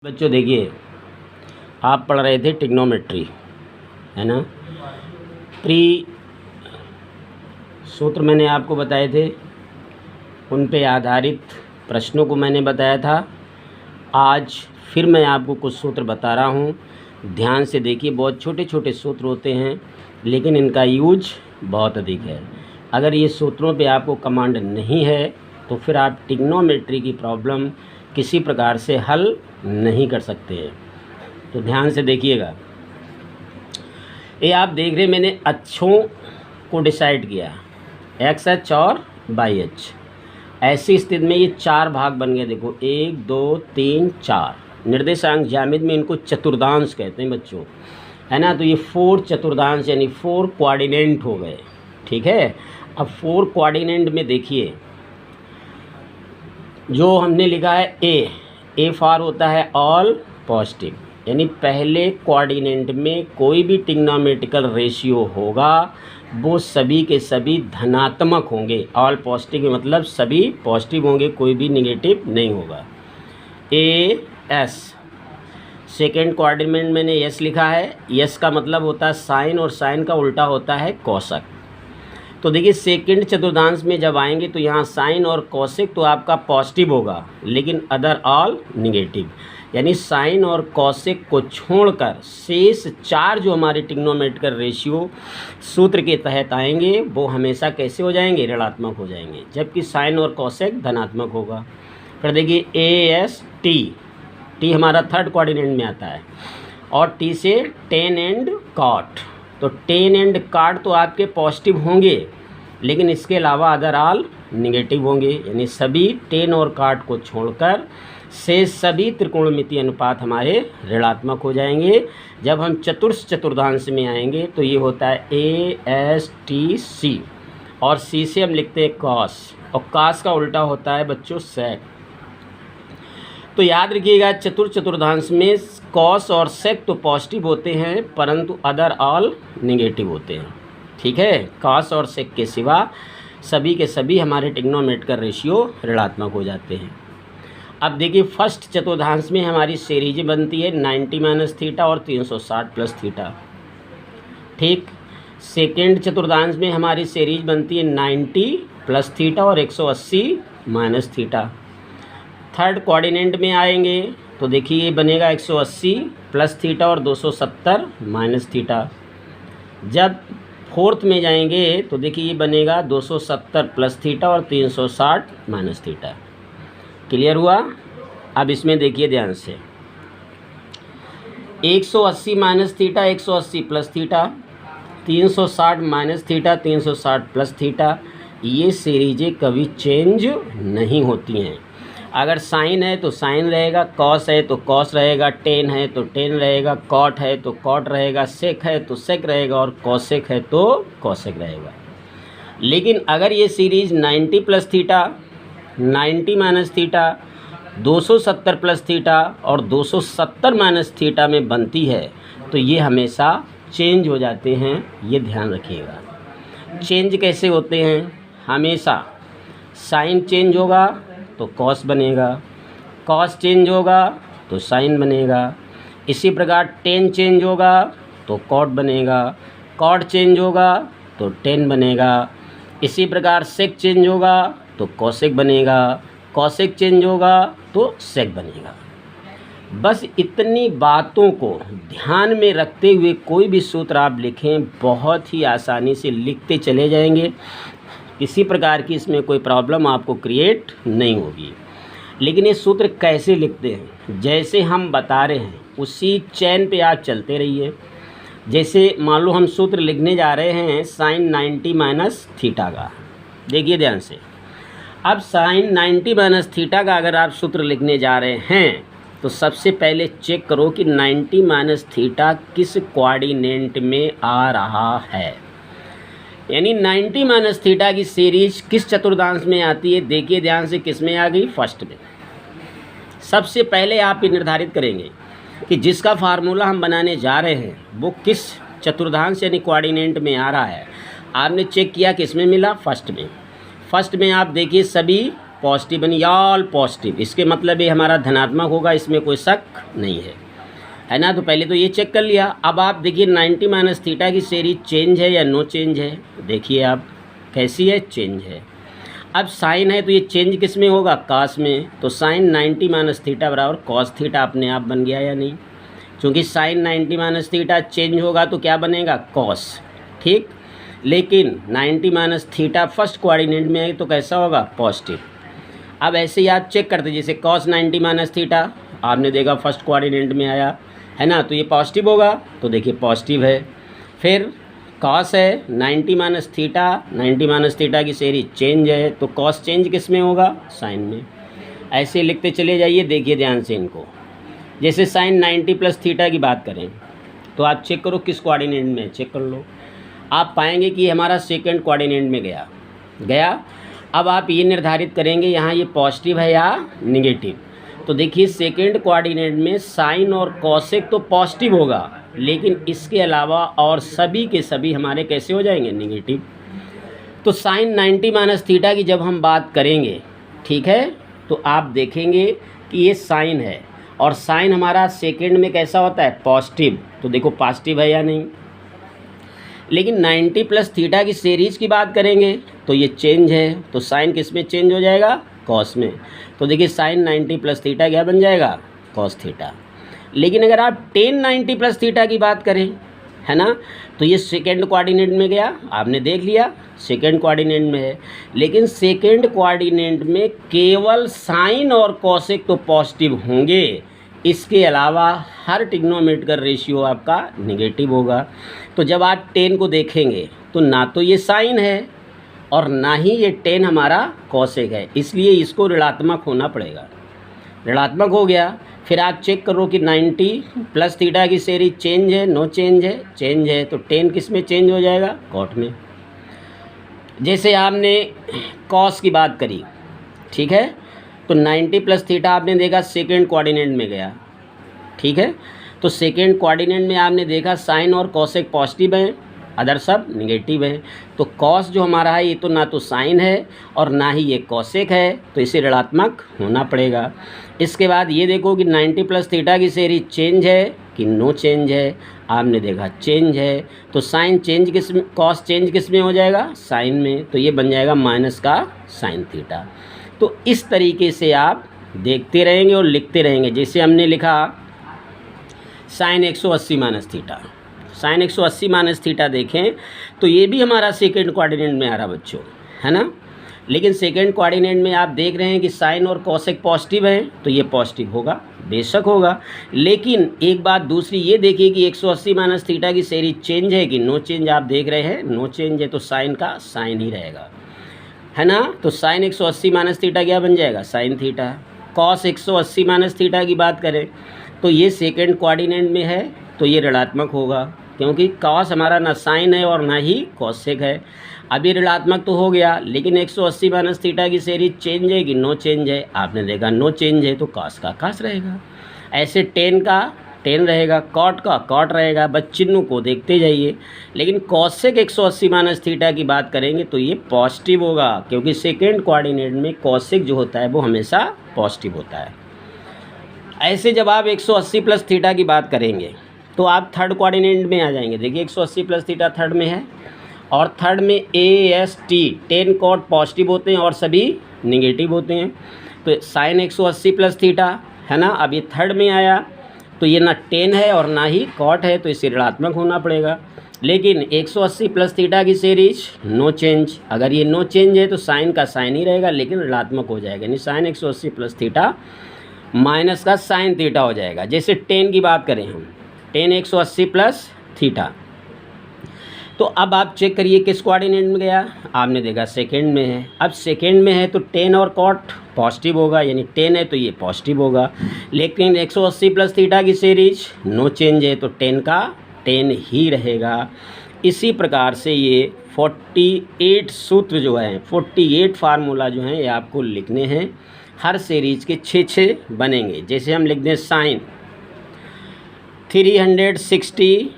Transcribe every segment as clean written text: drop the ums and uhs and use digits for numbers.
बच्चों देखिए, आप पढ़ रहे थे ट्रिग्नोमेट्री, है ना। प्री सूत्र मैंने आपको बताए थे, उन पे आधारित प्रश्नों को मैंने बताया था। आज फिर मैं आपको कुछ सूत्र बता रहा हूँ, ध्यान से देखिए। बहुत छोटे छोटे सूत्र होते हैं लेकिन इनका यूज बहुत अधिक है। अगर ये सूत्रों पे आपको कमांड नहीं है तो फिर आप ट्रिग्नोमेट्री की प्रॉब्लम किसी प्रकार से हल नहीं कर सकते हैं। तो ध्यान से देखिएगा। ये आप देख रहे, मैंने अक्षों को डिसाइड किया, एक्स एच और वाई एच। ऐसी स्थिति में ये चार भाग बन गए। देखो 1 2 3 4 निर्देशांक ज्यामिति में इनको चतुर्दांश कहते हैं बच्चों, है ना। तो ये 4 चतुर्दांश यानी 4 कोऑर्डिनेट हो गए, ठीक है। अब 4 कोऑर्डिनेट में देखिए, जो हमने लिखा है ए फॉर होता है ऑल पॉजिटिव, यानी पहले कोऑर्डिनेट में कोई भी ट्रिग्नोमेट्रिकल रेशियो होगा वो सभी के सभी धनात्मक होंगे। ऑल पॉजिटिव मतलब सभी पॉजिटिव होंगे, कोई भी नेगेटिव नहीं होगा। ए एस सेकेंड कोऑर्डिनेट मैंने एस लिखा है। एस का मतलब होता है साइन और साइन का उल्टा होता है कौशक। तो देखिए सेकंड चतुर्थांश में जब आएंगे तो यहाँ साइन और कौशिक तो आपका पॉजिटिव होगा लेकिन अदर ऑल निगेटिव, यानी साइन और कौशिक को छोड़कर शेष चार जो हमारे ट्रिग्नोमेट्रिकल रेशियो सूत्र के तहत आएंगे वो हमेशा कैसे हो जाएंगे, ऋणात्मक हो जाएंगे, जबकि साइन और कौशिक धनात्मक होगा। फिर देखिए ए एस टी हमारा थर्ड कोऑर्डिनेट में आता है और टी से टेन एंड कॉट। तो टेन एंड काट तो आपके पॉजिटिव होंगे लेकिन इसके अलावा अदर ऑल निगेटिव होंगे, यानी सभी टेन और काट को छोड़कर से सभी त्रिकोणमितीय अनुपात हमारे ऋणात्मक हो जाएंगे। जब हम चतुर्दांश में आएंगे तो ये होता है ए एस टी सी और सी से हम लिखते हैं कॉस, और कॉस का उल्टा होता है बच्चों सेक। तो याद रखिएगा चतुर्दांश में कॉस और सेक तो पॉजिटिव होते हैं परंतु अदर ऑल निगेटिव होते हैं, ठीक है। कॉस और सेक के सिवा सभी के सभी हमारे ट्रिग्नोमेट्रिकल रेशियो ऋणात्मक हो जाते हैं। अब देखिए फर्स्ट चतुर्दांश में हमारी सीरीज बनती है 90 माइनस थीटा और 360 प्लस थीटा, ठीक। सेकेंड चतुर्दांश में हमारी सीरीज बनती है 90 प्लस थीटा और 180 माइनस थीटा। थर्ड कोऑर्डिनेट में आएंगे तो देखिए ये बनेगा 180 प्लस थीटा और 270 माइनस थीटा। जब फोर्थ में जाएंगे तो देखिए ये बनेगा 270 प्लस थीटा और 360 माइनस थीटा। क्लियर हुआ। अब इसमें देखिए ध्यान से 180 minus theta 180 plus theta, 360 minus theta 360 plus theta, ये सीरीजें कभी चेंज नहीं होती हैं। अगर साइन है तो साइन रहेगा, कॉस है तो कॉस रहेगा, टेन है तो टेन रहेगा, कॉट है तो कॉट रहेगा, सेक है तो सेक रहेगा और कॉसेक है तो कॉसेक रहेगा। लेकिन अगर ये series 90 plus theta 90 minus theta 270 plus theta और 270 माइनस थीटा में बनती है तो ये हमेशा चेंज हो जाते हैं, ये ध्यान रखिएगा। चेंज कैसे होते हैं, हमेशा साइन चेंज होगा तो कॉस बनेगा, कॉस चेंज होगा तो साइन बनेगा, इसी प्रकार टेन चेंज होगा तो कॉट बनेगा, कॉट चेंज होगा तो टेन बनेगा, इसी प्रकार सेक चेंज होगा तो कॉसेक बनेगा, कॉसेक चेंज होगा तो सेक बनेगा। बस इतनी बातों को ध्यान में रखते हुए कोई भी सूत्र आप लिखें बहुत ही आसानी से लिखते चले जाएंगे, किसी प्रकार की इसमें कोई प्रॉब्लम आपको क्रिएट नहीं होगी। लेकिन ये सूत्र कैसे लिखते हैं, जैसे हम बता रहे हैं उसी चैन पे आप चलते रहिए। जैसे मान लो हम सूत्र लिखने जा रहे हैं साइन 90 माइनस थीटा का, देखिए ध्यान से। अब साइन 90 माइनस थीटा का अगर आप सूत्र लिखने जा रहे हैं तो सबसे पहले चेक करो कि 90 माइनस थीटा किस कोऑर्डिनेट में आ रहा है, यानी 90 माइनस थीटा की सीरीज किस चतुर्दांश में आती है। देखिए ध्यान से, किस में आ गई, फर्स्ट में। सबसे पहले आप ये निर्धारित करेंगे कि जिसका फार्मूला हम बनाने जा रहे हैं वो किस चतुर्दांश यानी कोऑर्डिनेट में आ रहा है। आपने चेक किया किस में मिला, फर्स्ट में। फर्स्ट में आप देखिए सभी पॉजिटिव यानी ऑल पॉजिटिव, इसके मतलब ये हमारा धनात्मक होगा, इसमें कोई शक नहीं है ना। तो पहले तो ये चेक कर लिया। अब आप देखिए 90 माइनस थीटा की सीरीज चेंज है या नो चेंज है, देखिए आप कैसी है, चेंज है। अब साइन है तो ये चेंज किस में होगा, कॉस में, तो साइन 90 माइनस थीटा बराबर कॉस थीटा अपने आप बन गया या नहीं, क्योंकि साइन 90 माइनस थीटा चेंज होगा तो क्या बनेगा, कॉस, ठीक। लेकिन 90 माइनस थीटा फर्स्ट कोऑर्डिनेट में है तो कैसा होगा, पॉजिटिव। अब ऐसे ही आप चेक करते, जैसे कॉस 90 माइनस थीटा आपने देखा फर्स्ट कोऑर्डिनेट में आया है ना, तो ये पॉजिटिव होगा, तो देखिए पॉजिटिव है। फिर कॉस है 90 माइनस थीटा, 90 माइनस थीटा की सीरीज चेंज है तो कॉस चेंज किस में होगा, साइन में। ऐसे लिखते चले जाइए, देखिए ध्यान से इनको। जैसे साइन 90 प्लस थीटा की बात करें तो आप चेक करो किस कोऑर्डिनेट में, चेक कर लो, आप पाएंगे कि हमारा सेकंड कोऑर्डिनेट में गया। अब आप ये निर्धारित करेंगे यहाँ ये पॉजिटिव है या निगेटिव। तो देखिए सेकंड कोऑर्डिनेट में साइन और कॉसेक तो पॉजिटिव होगा, लेकिन इसके अलावा और सभी के सभी हमारे कैसे हो जाएंगे, निगेटिव। तो साइन 90 माइनस थीटा की जब हम बात करेंगे, ठीक है, तो आप देखेंगे कि ये साइन है और साइन हमारा सेकंड में कैसा होता है, पॉजिटिव, तो देखो पॉजिटिव है या नहीं। लेकिन 90 प्लस थीटा की सीरीज की बात करेंगे तो ये चेंज है, तो साइन किस में चेंज हो जाएगा, कॉस में। तो देखिए साइन 90 प्लस थीटा क्या बन जाएगा, कॉस थीटा। लेकिन अगर आप टेन 90 प्लस थीटा की बात करें, है ना, तो ये सेकंड कोऑर्डिनेट में गया, आपने देख लिया सेकंड कोऑर्डिनेट में है। लेकिन सेकंड कोऑर्डिनेट में केवल साइन और कॉसेक तो पॉजिटिव होंगे, इसके अलावा हर ट्रिग्नोमेट्रिकल रेशियो आपका निगेटिव होगा। तो जब आप टेन को देखेंगे तो ना तो ये साइन है और ना ही ये टेन हमारा कॉसेक है, इसलिए इसको ऋणात्मक होना पड़ेगा। ऋणात्मक हो गया, फिर आप चेक करो कि 90 प्लस थीटा की सीरीज चेंज है, नो चेंज है, चेंज है, तो टेन किस में चेंज हो जाएगा, कॉट में। जैसे आपने कॉस की बात करी, ठीक है, तो 90 प्लस थीटा आपने देखा सेकंड कोऑर्डिनेट में गया, ठीक है, तो सेकंड कोऑर्डिनेट में आपने देखा साइन और कॉसेक पॉजिटिव हैं, अदर सब निगेटिव है। तो कॉस जो हमारा है ये तो ना तो साइन है और ना ही ये कॉसेक है, तो इसे ऋणात्मक होना पड़ेगा। इसके बाद ये देखो कि 90 प्लस थीटा की सीरीज चेंज है कि नो चेंज है, आपने देखा चेंज है, तो साइन चेंज किस में, कॉस चेंज किस में हो जाएगा, साइन में, तो ये बन जाएगा माइनस का साइन थीटा। तो इस तरीके से आप देखते रहेंगे और लिखते रहेंगे। जैसे हमने लिखा sine 180 minus theta, sine 180 minus theta देखें तो ये भी हमारा सेकंड कोऑर्डिनेट में आ रहा बच्चों, है ना। लेकिन सेकंड कोऑर्डिनेट में आप देख रहे हैं कि साइन और कॉसेक पॉजिटिव है, तो ये पॉजिटिव होगा, बेशक होगा। लेकिन एक बात दूसरी ये देखिए कि 180 माइनस थीटा की सीरीज चेंज है कि नो चेंज, आप देख रहे हैं नो चेंज है, तो साइन का साइन ही रहेगा, है ना। तो साइन 180 माइनस थीटा क्या बन जाएगा, sine theta. Cos 180 minus theta की बात करें तो ये सेकंड कोऑर्डिनेट में है, तो ये ऋणात्मक होगा, क्योंकि कॉस हमारा ना साइन है और ना ही कॉसेक है। अब ये ऋणात्मक तो हो गया, लेकिन 180 माइनस थीटा की सीरीज चेंज है कि नो चेंज है, आपने देखा नो चेंज है, तो कॉस का कॉस रहेगा। ऐसे टेन का टेन रहेगा, कॉट का कॉट रहेगा, बस चिन्ह को देखते जाइए। लेकिन कॉसेक 180 माइनस थीटा की बात करेंगे तो ये पॉजिटिव होगा, क्योंकि सेकेंड कोऑर्डिनेट में कॉसेक जो होता है वो हमेशा पॉजिटिव होता है। ऐसे जब आप 180 प्लस थीटा की बात करेंगे तो आप थर्ड कोऑर्डिनेट में आ जाएंगे। देखिए 180 प्लस थीटा थर्ड में है, और थर्ड में AST टेन कॉट पॉजिटिव होते हैं और सभी निगेटिव होते हैं। तो साइन 180 प्लस थीटा है ना, अब ये थर्ड में आया तो ये ना टेन है और ना ही कॉट है, तो इसे ऋणात्मक होना पड़ेगा। लेकिन 180 प्लस थीटा की सीरीज नो चेंज, अगर ये नो चेंज है तो साइन का साइन ही रहेगा, लेकिन ऋणात्मक हो जाएगा, यानी साइन 180 प्लस थीटा माइनस का साइन थीटा हो जाएगा। जैसे टेन की बात करें हम, टेन 180 प्लस थीटा, तो अब आप चेक करिए किस कोऑर्डिनेट में गया, आपने देखा सेकंड में है। अब सेकंड में है तो टेन और कॉट पॉजिटिव होगा, यानी टेन है तो ये पॉजिटिव होगा। लेकिन 180 प्लस थीटा की सीरीज नो चेंज है, तो टेन का टेन ही रहेगा। इसी प्रकार से ये 48 सूत्र जो हैं, 48 फार्मूला जो हैं, ये आपको लिखने हैं। हर सीरीज के 6 बनेंगे। जैसे हम लिख दें साइन 360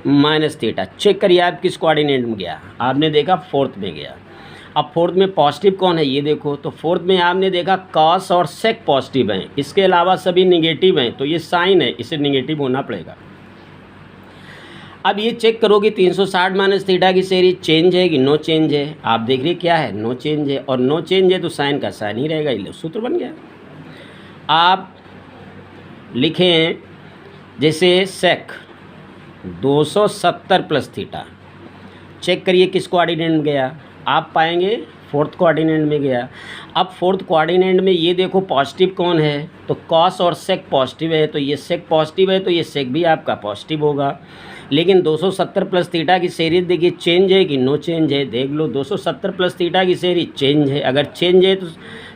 माइनस थीटा, चेक करिए आप किस कोऑर्डिनेट में गया, आपने देखा फोर्थ में गया। अब फोर्थ में पॉजिटिव कौन है ये देखो, तो फोर्थ में आपने देखा कॉस और सेक पॉजिटिव हैं, इसके अलावा सभी निगेटिव हैं, तो ये साइन है, इसे निगेटिव होना पड़ेगा। अब ये चेक करोगे 360 माइनस थीटा की सीरीज चेंज है कि नो चेंज है। आप देख रहे क्या है, नो चेंज है, और नो चेंज है तो साइन का साइन ही रहेगा, ये सूत्र बन गया। आप लिखें जैसे सेक 270 प्लस थीटा, चेक करिए किस कोऑर्डिनेट में गया, आप पाएंगे फोर्थ कोऑर्डिनेट में गया। अब फोर्थ कोऑर्डिनेट में ये देखो पॉजिटिव कौन है, तो कॉस और सेक पॉजिटिव है, तो ये सेक पॉजिटिव है, तो ये सेक भी आपका पॉजिटिव होगा। लेकिन 270 प्लस थीटा की सीरीज देखिए चेंज है कि नो चेंज है, देख लो 270 प्लस थीटा की सीरीज चेंज है, अगर चेंज है तो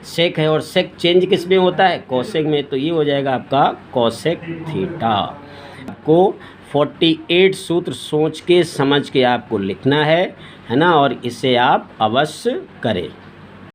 सेक है, और सेक चेंज किस में होता है, कोसेक में, तो ये हो जाएगा आपका कोसेक थीटा। आपको 48 सूत्र सोच के समझ के आपको लिखना है ना, और इसे आप अवश्य करें।